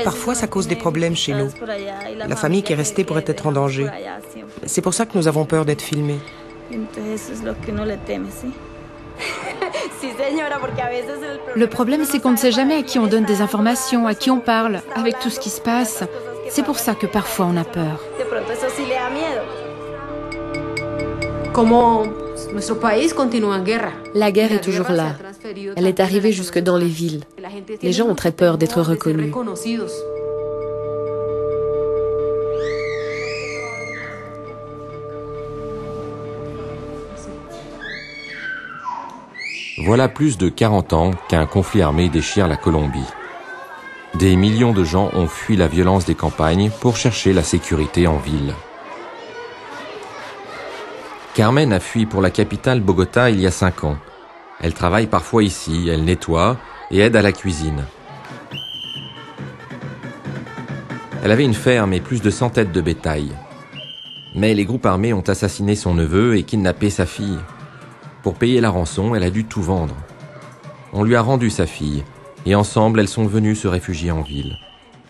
Parfois, ça cause des problèmes chez nous. La famille qui est restée pourrait être en danger. C'est pour ça que nous avons peur d'être filmés. Le problème, c'est qu'on ne sait jamais à qui on donne des informations, à qui on parle, avec tout ce qui se passe. C'est pour ça que parfois on a peur. La guerre est toujours là. Elle est arrivée jusque dans les villes. Les gens ont très peur d'être reconnus. Voilà plus de 40 ans qu'un conflit armé déchire la Colombie. Des millions de gens ont fui la violence des campagnes pour chercher la sécurité en ville. Carmen a fui pour la capitale Bogota il y a 5 ans. Elle travaille parfois ici, elle nettoie et aide à la cuisine. Elle avait une ferme et plus de 100 têtes de bétail. Mais les groupes armés ont assassiné son neveu et kidnappé sa fille. Pour payer la rançon, elle a dû tout vendre. On lui a rendu sa fille, et ensemble, elles sont venues se réfugier en ville.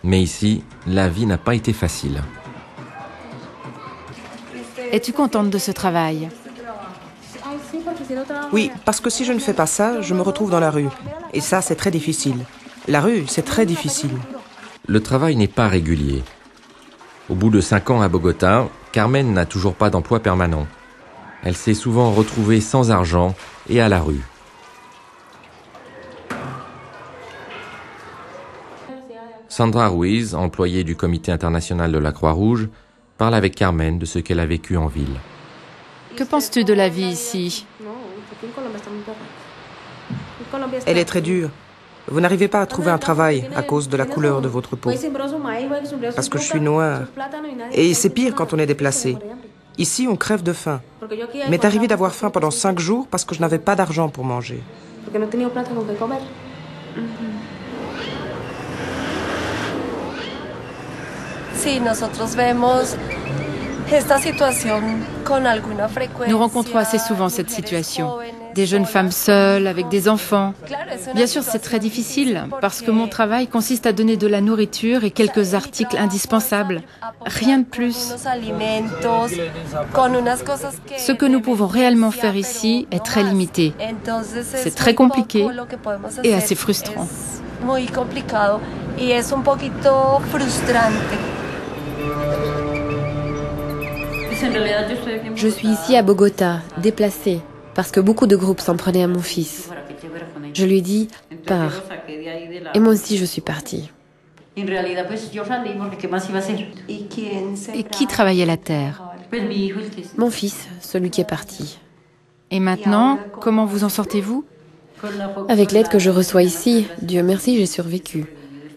Mais ici, la vie n'a pas été facile. Es-tu contente de ce travail? Oui, parce que si je ne fais pas ça, je me retrouve dans la rue. Et ça, c'est très difficile. La rue, c'est très difficile. Le travail n'est pas régulier. Au bout de 5 ans à Bogota, Carmen n'a toujours pas d'emploi permanent. Elle s'est souvent retrouvée sans argent et à la rue. Sandra Ruiz, employée du Comité international de la Croix-Rouge, parle avec Carmen de ce qu'elle a vécu en ville. Que penses-tu de la vie ici? Elle est très dure. Vous n'arrivez pas à trouver un travail à cause de la couleur de votre peau. Parce que je suis noire. Et c'est pire quand on est déplacé. Ici, on crève de faim. Il m'est arrivé d'avoir faim pendant 5 jours parce que je n'avais pas d'argent pour manger. Nous rencontrons assez souvent cette situation. Des jeunes femmes seules, avec des enfants. Bien sûr, c'est très difficile, parce que mon travail consiste à donner de la nourriture et quelques articles indispensables. Rien de plus. Ce que nous pouvons réellement faire ici est très limité. C'est très compliqué et assez frustrant. Je suis ici à Bogota, déplacée, parce que beaucoup de groupes s'en prenaient à mon fils. Je lui ai dit, pars. Et moi aussi, je suis partie. Et qui travaillait la terre? Mon fils, celui qui est parti. Et maintenant, comment vous en sortez-vous? Avec l'aide que je reçois ici, Dieu merci, j'ai survécu.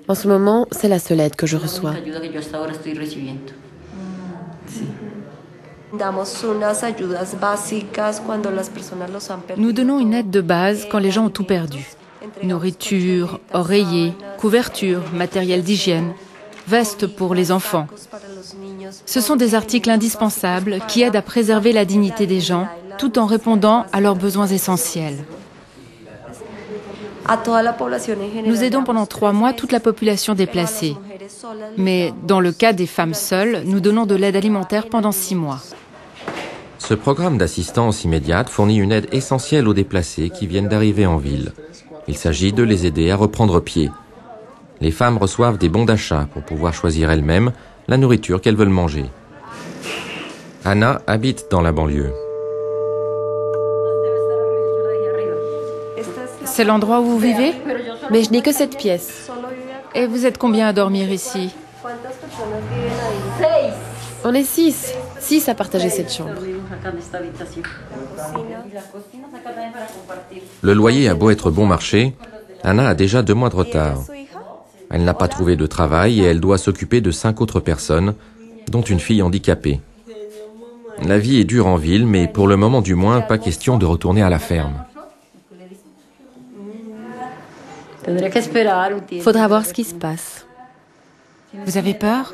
En ce moment, c'est la seule aide que je reçois. Nous donnons une aide de base quand les gens ont tout perdu. Nourriture, oreiller, couverture, matériel d'hygiène, vestes pour les enfants. Ce sont des articles indispensables qui aident à préserver la dignité des gens tout en répondant à leurs besoins essentiels. Nous aidons pendant 3 mois toute la population déplacée. Mais dans le cas des femmes seules, nous donnons de l'aide alimentaire pendant 6 mois. Ce programme d'assistance immédiate fournit une aide essentielle aux déplacés qui viennent d'arriver en ville. Il s'agit de les aider à reprendre pied. Les femmes reçoivent des bons d'achat pour pouvoir choisir elles-mêmes la nourriture qu'elles veulent manger. Anna habite dans la banlieue. C'est l'endroit où vous vivez? Mais je n'ai que cette pièce. Et vous êtes combien à dormir ici? On est 6. 6 à partager cette chambre. Le loyer a beau être bon marché, Anna a déjà 2 mois de retard. Elle n'a pas trouvé de travail et elle doit s'occuper de 5 autres personnes, dont une fille handicapée. La vie est dure en ville, mais pour le moment du moins, pas question de retourner à la ferme. Faudra voir ce qui se passe. Vous avez peur?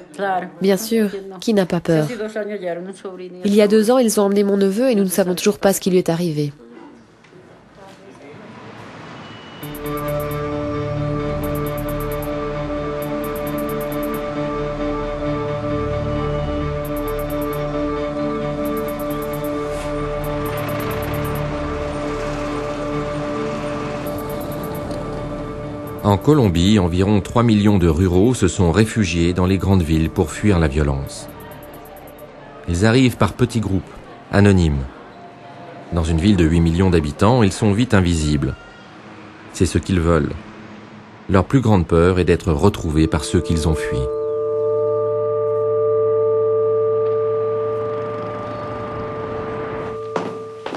Bien sûr, qui n'a pas peur? Il y a 2 ans, ils ont emmené mon neveu et nous ne savons toujours pas ce qui lui est arrivé. En Colombie, environ 3 millions de ruraux se sont réfugiés dans les grandes villes pour fuir la violence. Ils arrivent par petits groupes, anonymes. Dans une ville de 8 millions d'habitants, ils sont vite invisibles. C'est ce qu'ils veulent. Leur plus grande peur est d'être retrouvés par ceux qu'ils ont fuis.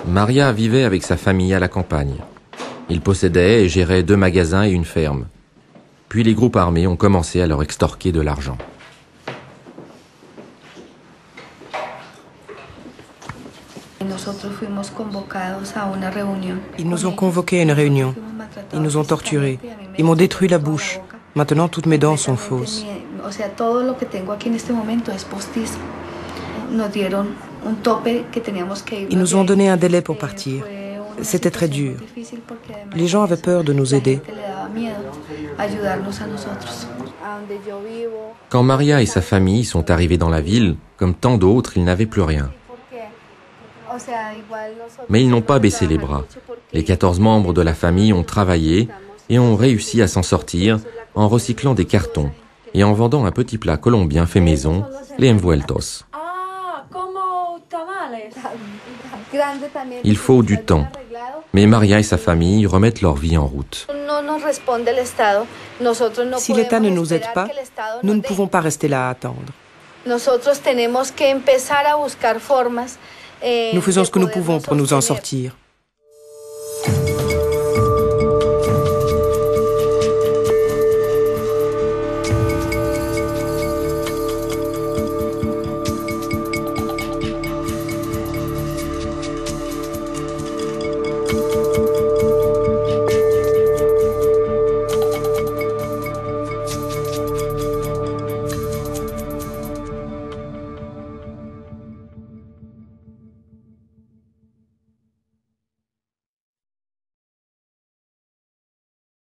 Maria vivait avec sa famille à la campagne. Ils possédaient et géraient 2 magasins et une ferme. Puis les groupes armés ont commencé à leur extorquer de l'argent. Ils nous ont convoqués à une réunion. Ils nous ont torturés. Ils m'ont détruit la bouche. Maintenant, toutes mes dents sont fausses. Ils nous ont donné un délai pour partir. C'était très dur. Les gens avaient peur de nous aider. Quand Maria et sa famille sont arrivés dans la ville, comme tant d'autres, ils n'avaient plus rien. Mais ils n'ont pas baissé les bras. Les 14 membres de la famille ont travaillé et ont réussi à s'en sortir en recyclant des cartons et en vendant un petit plat colombien fait maison, les envueltos. Il faut du temps, mais Maria et sa famille remettent leur vie en route. Si l'État ne nous aide pas, nous ne pouvons pas rester là à attendre. Nous faisons ce que nous pouvons pour nous en sortir.